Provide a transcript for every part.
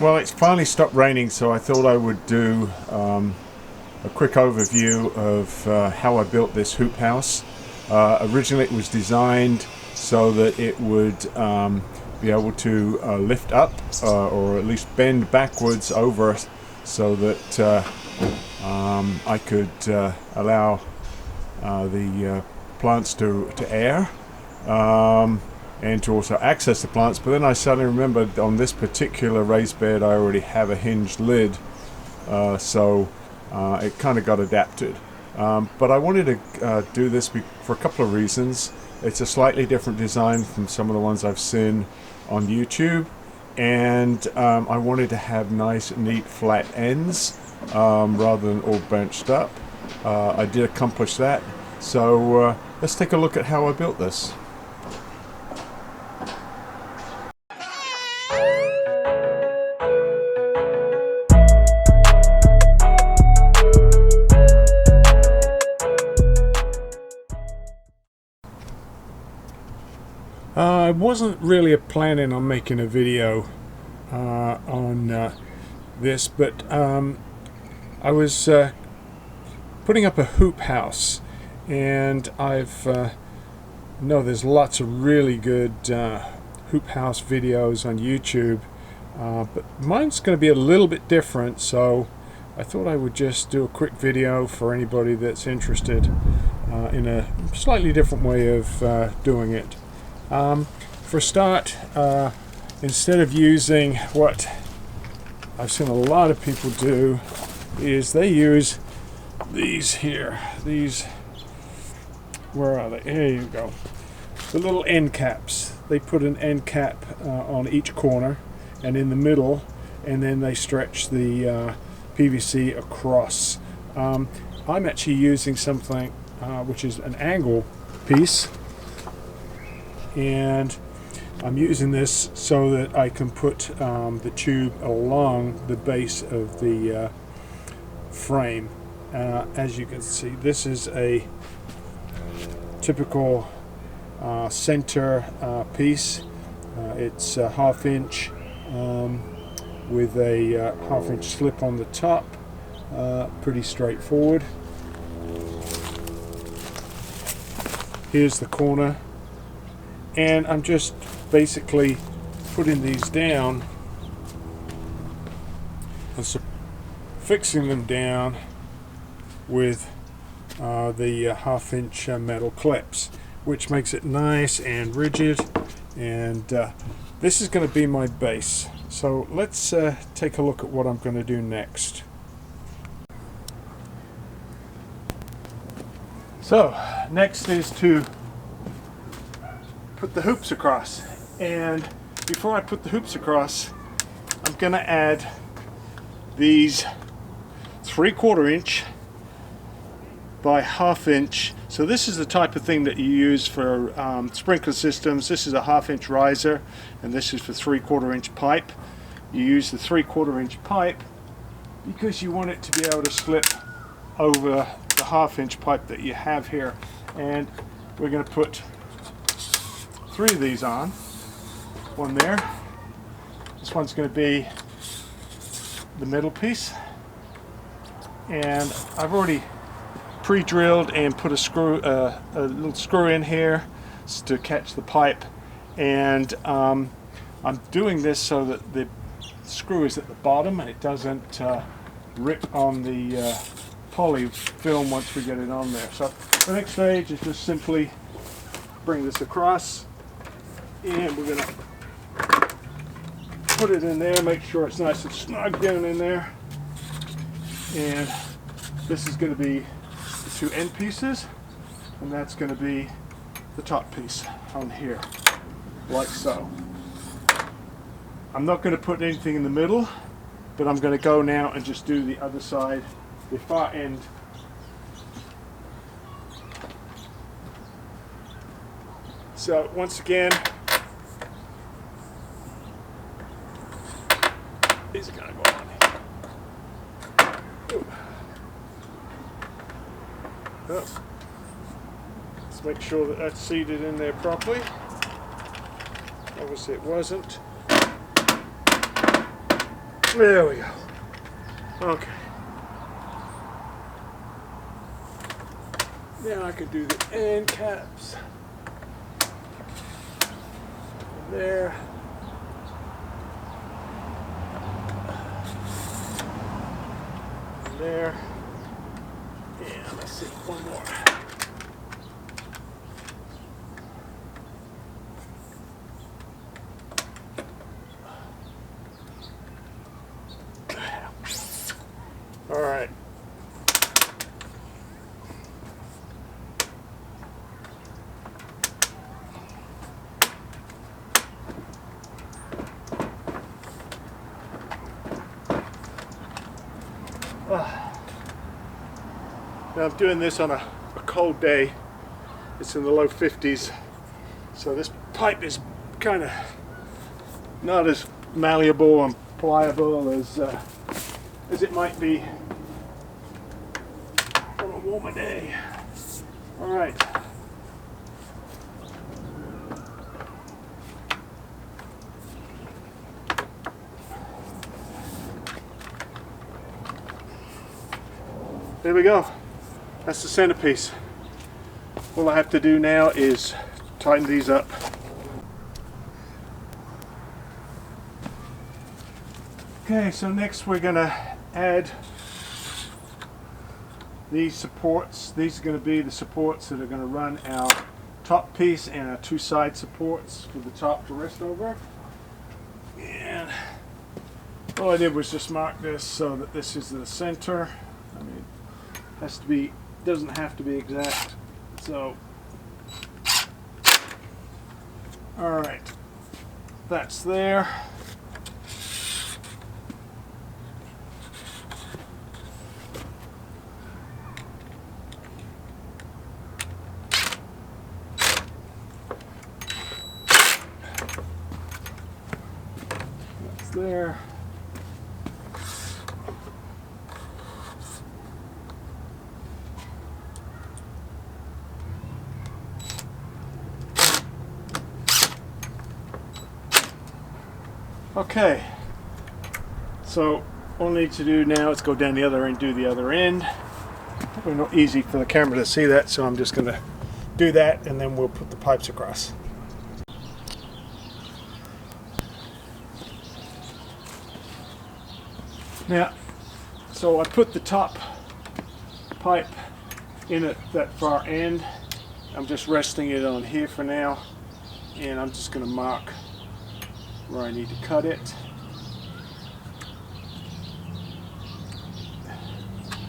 Well, it's finally stopped raining, so I thought I would do a quick overview of how I built this hoop house. Originally it was designed so that it would be able to lift up or at least bend backwards over so that I could allow the plants to air. And to also access the plants, but then I suddenly remembered on this particular raised bed I already have a hinged lid, so it kind of got adapted. But I wanted to do this for a couple of reasons. It's a slightly different design from some of the ones I've seen on YouTube, and I wanted to have nice, neat, flat ends rather than all bunched up. I did accomplish that, so let's take a look at how I built this. I wasn't really planning on making a video on this, but I was putting up a hoop house, and I've know there's lots of really good hoop house videos on YouTube, but mine's going to be a little bit different, so I thought I would just do a quick video for anybody that's interested in a slightly different way of doing it. For a start, instead of using what I've seen a lot of people do, is they use these here. These, where are they? Here you go. The little end caps. They put an end cap on each corner and in the middle, and then they stretch the PVC across. I'm actually using something which is an angle piece, and I'm using this so that I can put the tube along the base of the frame. As you can see, this is a typical center piece. It's a 1/2 inch with a 1/2 inch slip on the top. Pretty straightforward. Here's the corner, and I'm just basically putting these down and fixing them down with the 1/2 inch metal clips, which makes it nice and rigid, and this is going to be my base. So let's take a look at what I'm going to do next. So next is to put the hoops across, and before I put the hoops across, I'm going to add these 3/4 inch by 1/2 inch. So this is the type of thing that you use for sprinkler systems. This is a 1/2 inch riser, and this is for 3/4 inch pipe. You use the 3/4 inch pipe because you want it to be able to slip over the 1/2 inch pipe that you have here. And we're going to put 3 of these on. One there. This one's going to be the middle piece, and I've already pre-drilled and put a little screw in here to catch the pipe, and I'm doing this so that the screw is at the bottom and it doesn't rip on the poly film once we get it on there. So the next stage is just simply bring this across, and we're going to put it in there, make sure it's nice and snug down in there, and this is going to be the 2 end pieces, and that's going to be the top piece on here, like so. I'm not going to put anything in the middle, but I'm going to go now and just do the other side, the far end. So once again, these are going to go on. Oh. Let's make sure that that's seated in there properly. Obviously it wasn't. There we go. Okay. Now I can do the end caps. There. There. And let's see, one more. All right. Now I'm doing this on a cold day. It's in the low 50s, so this pipe is kind of not as malleable and pliable as it might be on a warmer day. All right. There we go. That's the centerpiece. All I have to do now is tighten these up. Okay, so next we're going to add these supports. These are going to be the supports that are going to run our top piece and our two side supports for the top to rest over. And all I did was just mark this so that this is the center. I mean, has to be, doesn't have to be exact. So, all right, that's there. That's there. Okay, so all I need to do now is go down the other end, do the other end. Probably not easy for the camera to see that, so I'm just going to do that and then we'll put the pipes across. Now, so I put the top pipe in at that far end. I'm just resting it on here for now, and I'm just going to mark where I need to cut it.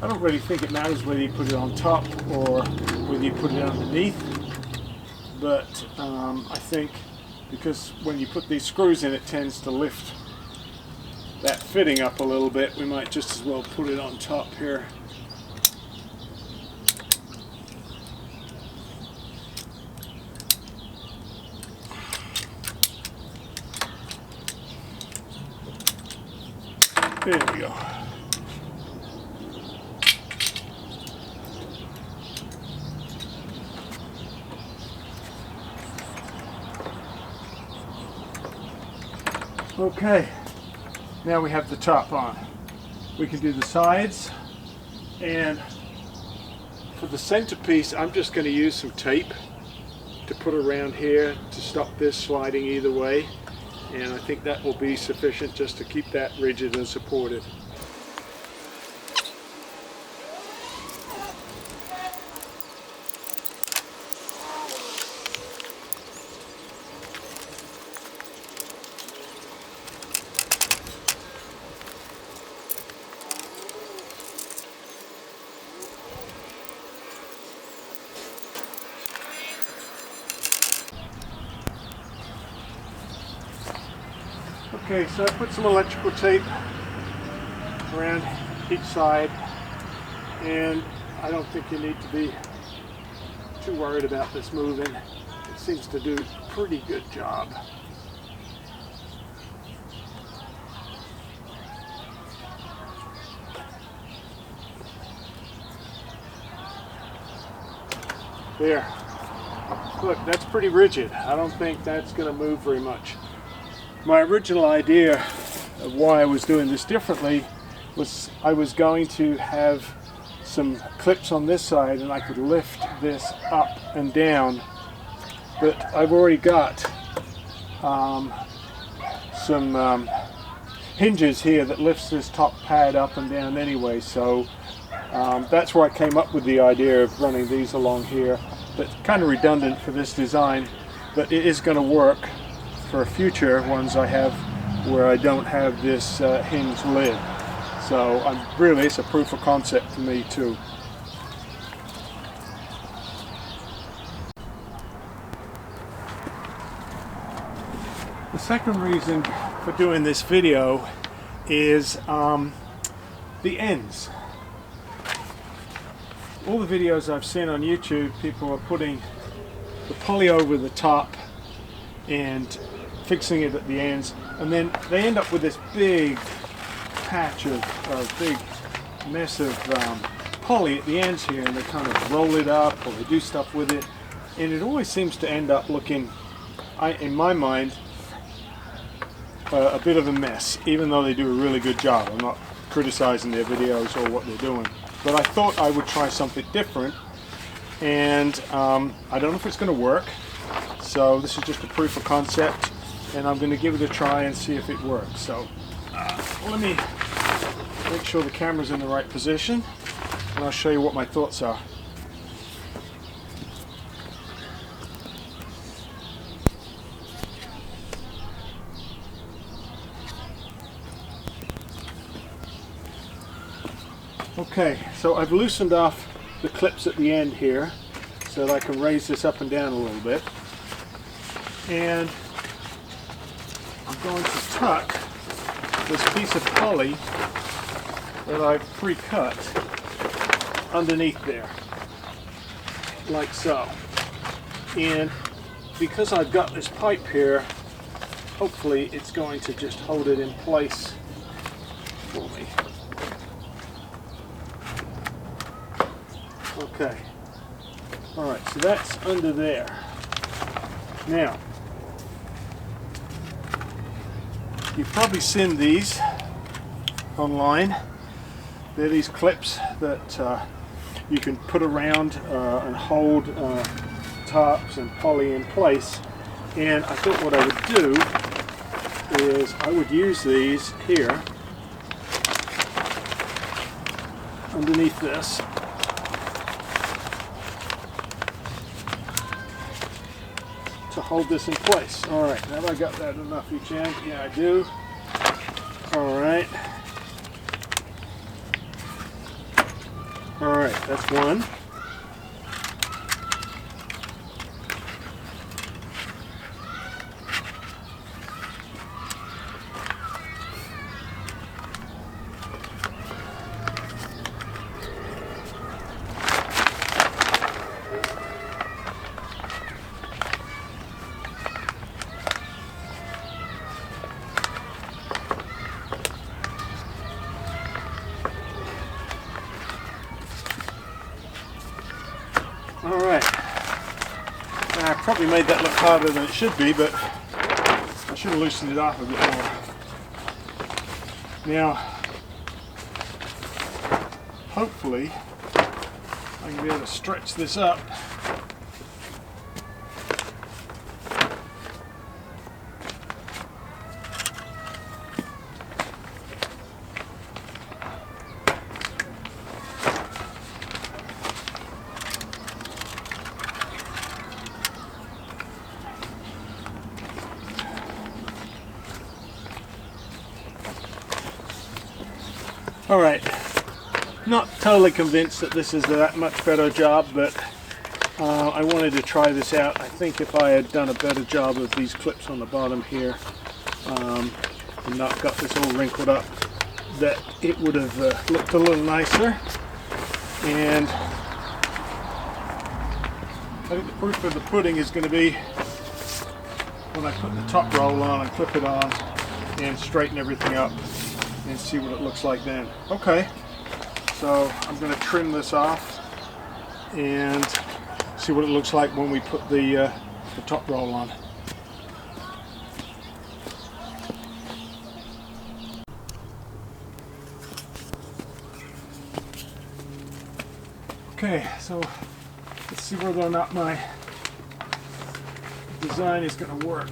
I don't really think it matters whether you put it on top or whether you put it underneath, but I think because when you put these screws in, it tends to lift that fitting up a little bit. We might just as well put it on top here. There we go. Okay, now we have the top on. We can do the sides, and for the centerpiece I'm just going to use some tape to put around here to stop this sliding either way. And I think that will be sufficient just to keep that rigid and supported. Okay, so I put some electrical tape around each side, and I don't think you need to be too worried about this moving. It seems to do a pretty good job. There. Look, that's pretty rigid. I don't think that's going to move very much. My original idea why I was doing this differently was I was going to have some clips on this side and I could lift this up and down, but I've already got some hinges here that lifts this top pad up and down anyway, so that's where I came up with the idea of running these along here. That's kind of redundant for this design, but it is going to work for future ones I have where I don't have this hinged lid. So really, it's a proof of concept for me too. The second reason for doing this video is the ends. All the videos I've seen on YouTube, people are putting the poly over the top and fixing it at the ends, and then they end up with this big patch of big mess of poly at the ends here, and they kind of roll it up or they do stuff with it, and it always seems to end up looking, in my mind, a bit of a mess, even though they do a really good job. I'm not criticizing their videos or what they're doing, but I thought I would try something different, and I don't know if it's going to work, so this is just a proof of concept, and I'm going to give it a try and see if it works. So let me make sure the camera's in the right position, and I'll show you what my thoughts are. Okay, so I've loosened off the clips at the end here so that I can raise this up and down a little bit, and I'm going to tuck this piece of poly that I've pre-cut underneath there, like so. And because I've got this pipe here, hopefully it's going to just hold it in place for me. Okay, alright, so that's under there. Now, you've probably seen these online. They're these clips that you can put around and hold tops and poly in place. And I thought what I would do is I would use these here underneath this. To hold this in place. Alright, have I got that enough each end? Yeah, I do. Alright. Alright, that's one. Alright, I probably made that look harder than it should be, but I should have loosened it off a bit more. Now, hopefully I can be able to stretch this up. Alright, not totally convinced that this is a that much better job, but I wanted to try this out. I think if I had done a better job of these clips on the bottom here and not got this all wrinkled up, that it would have looked a little nicer. And I think the proof of the pudding is going to be when I put the top roll on and clip it on and straighten everything up and see what it looks like then. Okay, so I'm going to trim this off and see what it looks like when we put the top roll on. Okay, so let's see whether or not my design is going to work.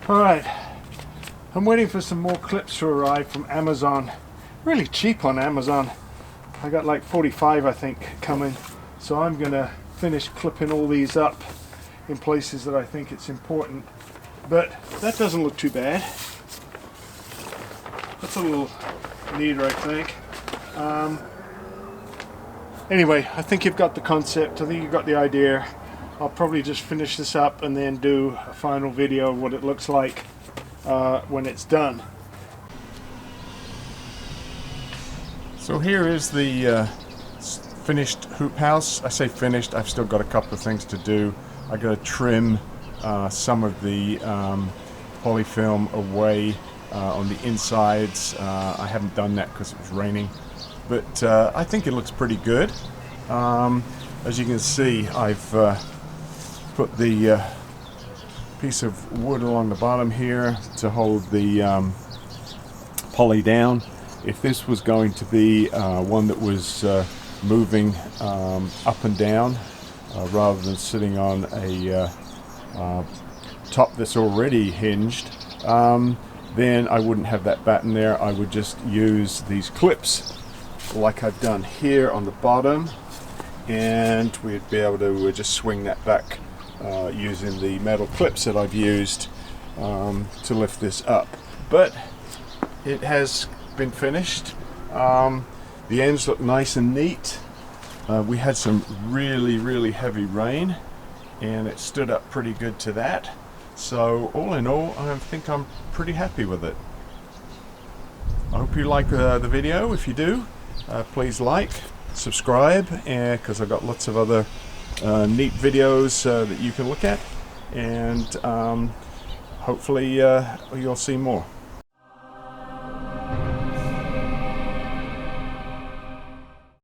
Alright, I'm waiting for some more clips to arrive from Amazon. Really cheap on Amazon. I got like 45 I think coming. So I'm going to finish clipping all these up in places that I think it's important. But that doesn't look too bad. That's a little neater, I think. Anyway, I think you've got the concept. I think you've got the idea. I'll probably just finish this up and then do a final video of what it looks like when it's done. So here is the finished hoop house. I say finished, I've still got a couple of things to do. I got to trim some of the polyfilm away on the insides. I haven't done that because it was raining, but I think it looks pretty good. As you can see, I've put the piece of wood along the bottom here to hold the poly down. If this was going to be one that was moving up and down rather than sitting on a top that's already hinged, then I wouldn't have that batten there. I would just use these clips like I've done here on the bottom, and we'd be able to just swing that back using the metal clips that I've used to lift this up. But it has been finished. The ends look nice and neat. We had some really heavy rain and it stood up pretty good to that. So all in all, I think I'm pretty happy with it. I hope you like the video. If you do, please like, subscribe, because I've got lots of other neat videos that you can look at, and hopefully you'll see more.